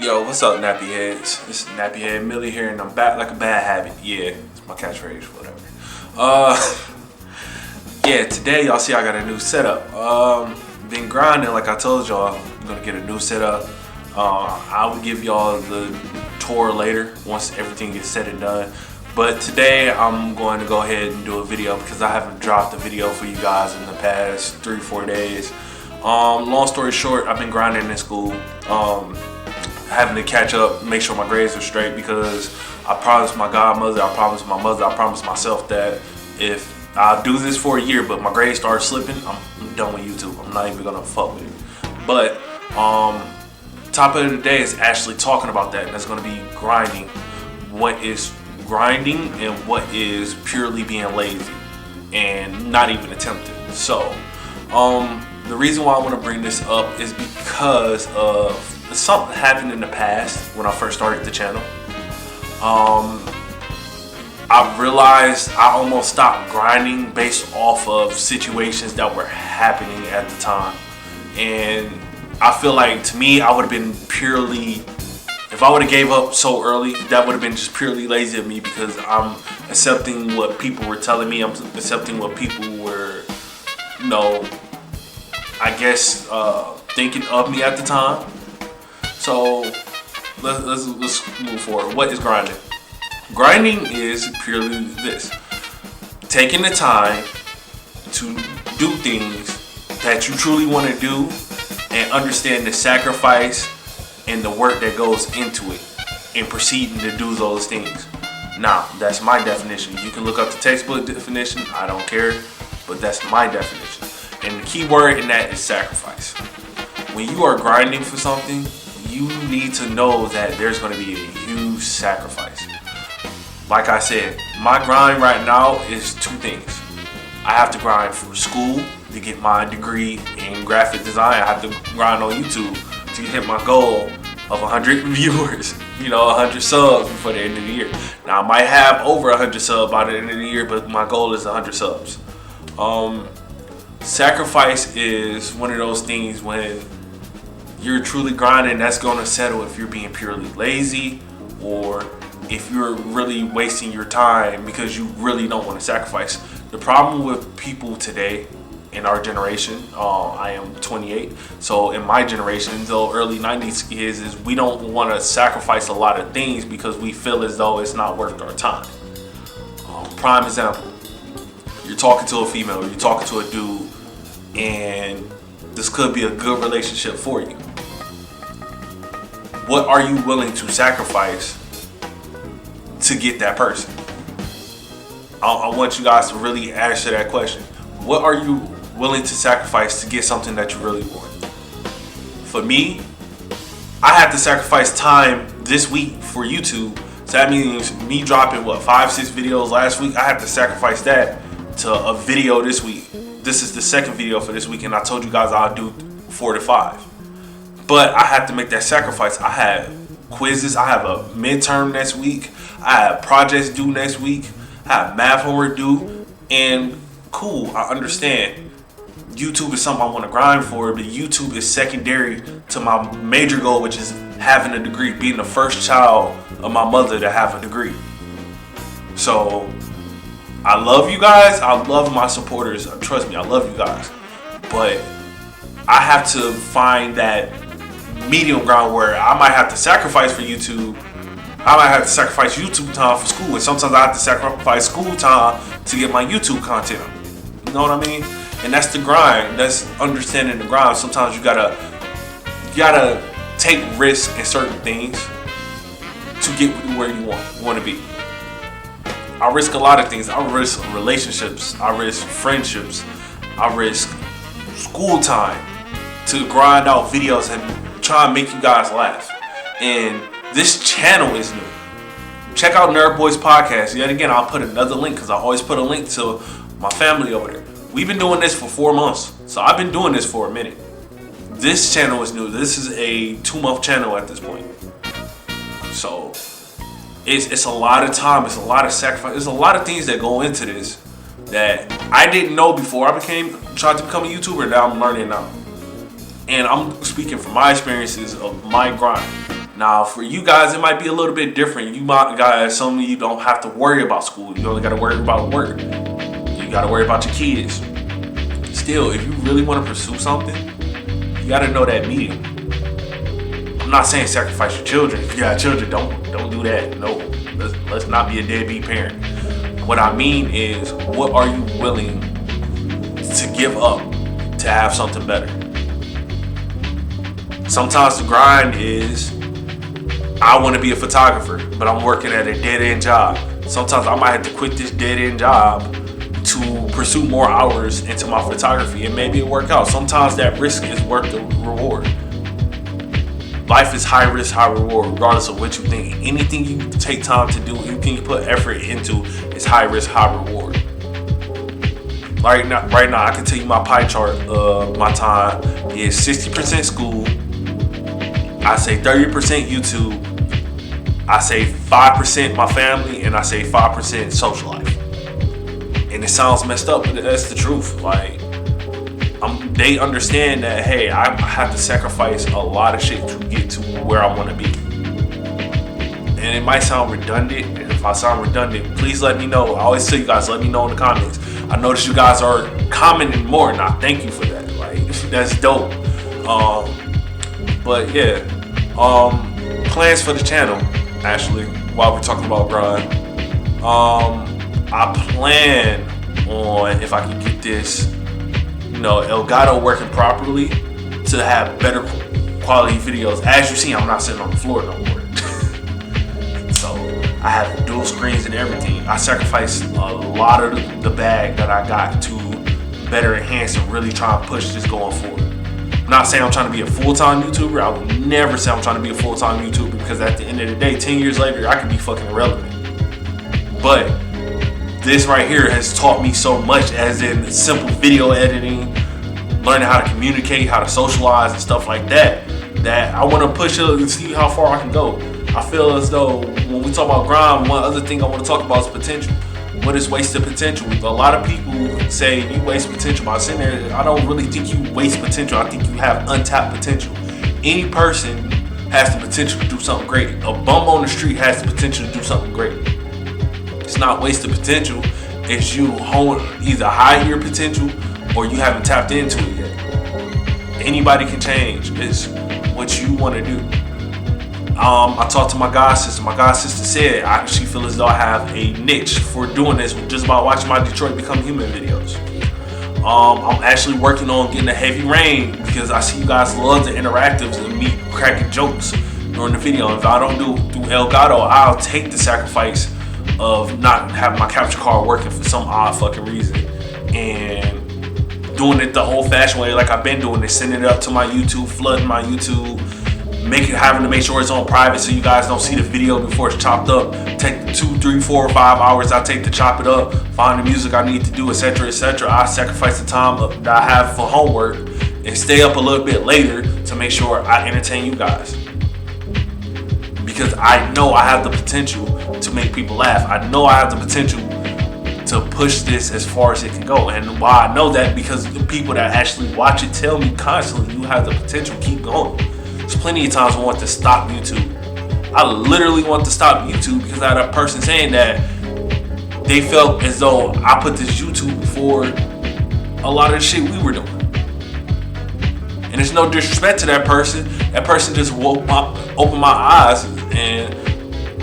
Yo, what's up, nappy heads? This is Nappy Head Millie here, and I'm back like a bad habit. Yeah, it's my catchphrase, whatever. Yeah, today y'all see I got a new setup. Been grinding, like I told y'all, I'm gonna get a new setup. I will give y'all the tour later once everything gets said and done. But today I'm going to go ahead and do a video because I haven't dropped a video for you guys in the past 3-4 days. Long story short, I've been grinding in school. Having to catch up, make sure my grades are straight because I promised my godmother, I promised my mother, I promised myself that if I do this for a year but my grades start slipping, I'm done with YouTube. I'm not even gonna fuck with it. But topic of the day is actually talking about that, and that's gonna be grinding. What is grinding and what is purely being lazy and not even attempted. So the reason why I want to bring this up is because of something happened in the past when I first started the channel. I realized I almost stopped grinding based off of situations that were happening at the time. And I feel like, to me, I would have been purely, if I would have gave up so early, that would have been just purely lazy of me because I'm accepting what people were telling me. I'm accepting what people were, I guess, thinking of me at the time. So let's move forward. What is grinding? Grinding is purely this: taking the time to do things that you truly want to do and understand the sacrifice and the work that goes into it and proceeding to do those things. Now, that's my definition. You can look up the textbook definition. I don't care, but that's my definition. And the key word in that is sacrifice. When you are grinding for something, you need to know that there's going to be a huge sacrifice. Like I said, my grind right now is two things. I have to grind for school to get my degree in graphic design. I have to grind on YouTube to hit my goal of 100 viewers, 100 subs before the end of the year. Now, I might have over 100 subs by the end of the year, but my goal is 100 subs. Sacrifice is one of those things when you're truly grinding, that's going to settle if you're being purely lazy or if you're really wasting your time because you really don't want to sacrifice. The problem with people today in our generation, I am 28, so in my generation, though early 90s kids, is we don't want to sacrifice a lot of things because we feel as though it's not worth our time. Prime example, you're talking to a female, you're talking to a dude, and this could be a good relationship for you. What are you willing to sacrifice to get that person? I want you guys to really answer that question. What are you willing to sacrifice to get something that you really want? For me, I had to sacrifice time this week for YouTube. So that means me dropping 5-6 videos last week. I had to sacrifice that to a video this week. This is the second video for this week, and I told you guys I'll do 4 to 5. But I had to make that sacrifice. I had quizzes. I have a midterm next week. I have projects due next week. I have math homework due. And cool, I understand. YouTube is something I want to grind for, but YouTube is secondary to my major goal, which is having a degree, being the first child of my mother to have a degree. So I love you guys. I love my supporters. Trust me, I love you guys. But I have to find that medium ground where I might have to sacrifice for YouTube. I might have to sacrifice YouTube time for school, and sometimes I have to sacrifice school time to get my YouTube content. You know what I mean? And that's the grind. That's understanding the grind. Sometimes you gotta take risks in certain things to get where you want to be. I risk a lot of things. I risk relationships. I risk friendships. I risk school time to grind out videos and try and make you guys laugh. And this channel is new. Check out Nerd Boys Podcast. Yet again, I'll put another link because I always put a link to my family over there. We've been doing this for 4 months. So I've been doing this for a minute. This channel is new. This is a 2-month channel at this point. So it's a lot of time. It's a lot of sacrifice. There's a lot of things that go into this that I didn't know before I tried to become a YouTuber. Now I'm learning now. And I'm speaking from my experiences of my grind. Now, for you guys, it might be a little bit different. You might, guys, some of you don't have to worry about school. You only got to worry about work. You got to worry about your kids. Still, if you really want to pursue something, you got to know that medium. I'm not saying sacrifice your children. If you have children, don't do that. No, let's not be a deadbeat parent. What I mean is, what are you willing to give up to have something better? Sometimes the grind is, I want to be a photographer, but I'm working at a dead-end job. Sometimes I might have to quit this dead-end job to pursue more hours into my photography, and maybe it'll work out. Sometimes that risk is worth the reward. Life is high risk, high reward, regardless of what you think. Anything you take time to do, anything you put effort into, is high risk, high reward. Right now, I can tell you my pie chart of my time is 60% school. I say 30% YouTube. I say 5% my family, and I say 5% social life. And it sounds messed up, but that's the truth. Like, they understand that, hey, I have to sacrifice a lot of shit to get to where I want to be. And it might sound redundant. And if I sound redundant, please let me know. I always tell you guys, let me know in the comments. I notice you guys are commenting more, and I thank you for that. Like, that's dope. But yeah, plans for the channel. Actually, while we're talking about grind, I plan on, if I can get this, Elgato working properly, to have better quality videos. As you see, I'm not sitting on the floor no more. So I have dual screens and everything. I sacrificed a lot of the bag that I got to better enhance and really try and push this going forward. I'm not saying I'm trying to be a full-time YouTuber. I would never say I'm trying to be a full-time YouTuber, because at the end of the day, 10 years later, I could be fucking irrelevant. But this right here has taught me so much, as in simple video editing, learning how to communicate, how to socialize and stuff like that, that I want to push it and see how far I can go. I feel as though when we talk about grind, one other thing I want to talk about is potential. What is wasted potential? A lot of people say you waste potential. By sitting there, I don't really think you waste potential. I think you have untapped potential. Any person has the potential to do something great. A bum on the street has the potential to do something great. It's not wasted potential. It's you either hide your potential or you haven't tapped into it yet. Anybody can change. It's what you want to do. I talked to my god sister. My god sister said she feels as though I have a niche for doing this, just about watching my Detroit Become Human videos. I'm actually working on getting a heavy rain, because I see you guys love the interactives and me cracking jokes during the video. If I don't do through Elgato, I'll take the sacrifice of not having my capture card working for some odd fucking reason, and doing it the old-fashioned way, like I've been doing it, sending it up to my YouTube, flooding my YouTube, having to make sure it's on private so you guys don't see the video before it's chopped up. Take 2, 3, 4, or 5 hours I take to chop it up, find the music I need to do, etc., etc. I sacrifice the time that I have for homework and stay up a little bit later to make sure I entertain you guys, because I know I have the potential to make people laugh. I know I have the potential to push this as far as it can go. And why I know that, because the people that actually watch it tell me constantly, you have the potential, keep going. There's plenty of times I want to stop YouTube. I literally want to stop YouTube because I had a person saying that they felt as though I put this YouTube before a lot of the shit we were doing. And there's no disrespect to that person. That person just opened my eyes, and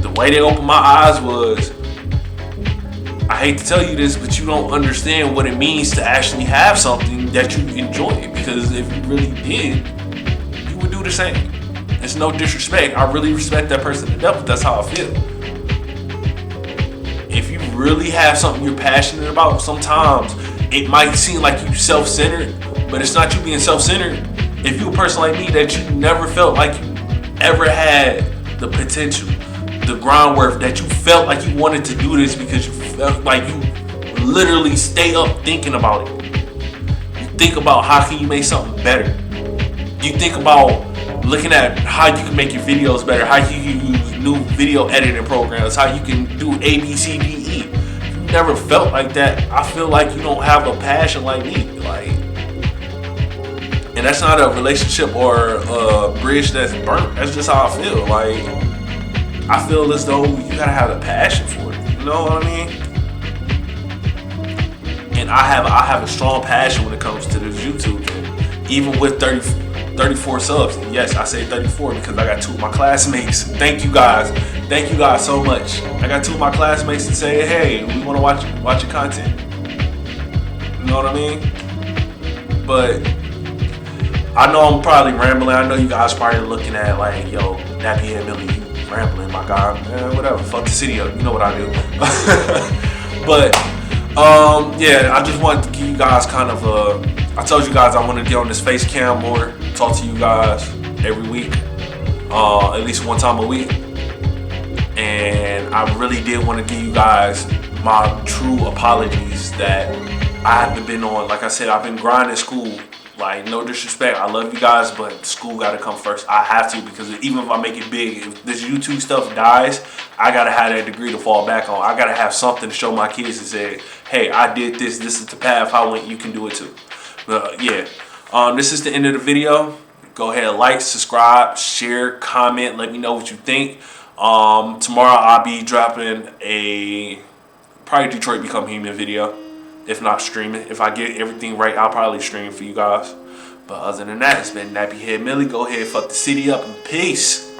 the way they opened my eyes was, I hate to tell you this, but you don't understand what it means to actually have something that you enjoy. Because if you really did, you would do the same. It's no disrespect. I really respect that person to death, but that's how I feel. If you really have something you're passionate about, sometimes it might seem like you self-centered, but it's not you being self-centered. If you're a person like me that you never felt like you ever had the potential, the groundwork, that you felt like you wanted to do this because you felt like you literally stay up thinking about it. You think about how can you make something better. You think about looking at how you can make your videos better, how you can use new video editing programs, how you can do A, B, C, D, E. If you never felt like that, I feel like you don't have a passion like me. Like, And that's not a relationship or a bridge that's burnt. That's just how I feel. Like, I feel as though you gotta have a passion for it. You know what I mean? And I have a strong passion when it comes to this YouTube thing. Even with 34 subs. And yes, I say 34 because I got 2 of my classmates. Thank you guys. Thank you guys so much. I got 2 of my classmates that say, hey, we want to watch your content. You know what I mean? But I know I'm probably rambling. I know you guys probably looking at like, yo, Nappy Head Millie, you rambling, my guy. Man, whatever. Fuck the city up. You know what I do. But yeah, I just wanted to give you guys kind of I told you guys I want to get on this face cam more, talk to you guys every week, at least one time a week. And I really did want to give you guys my true apologies that I haven't been on. Like I said, I've been grinding school. Like, no disrespect, I love you guys, but school gotta come first. I have to, because even if I make it big, if this YouTube stuff dies, I gotta have that degree to fall back on. I gotta have something to show my kids and say, hey, I did this. This is the path I went. You can do it too. But yeah, this is the end of the video. Go ahead, like, subscribe, share, comment. Let me know what you think. Tomorrow I'll be dropping a probably Detroit Become Human video. If not streaming. If I get everything right, I'll probably stream for you guys. But other than that, it's been Nappy Head Millie. Go ahead, fuck the city up, and peace.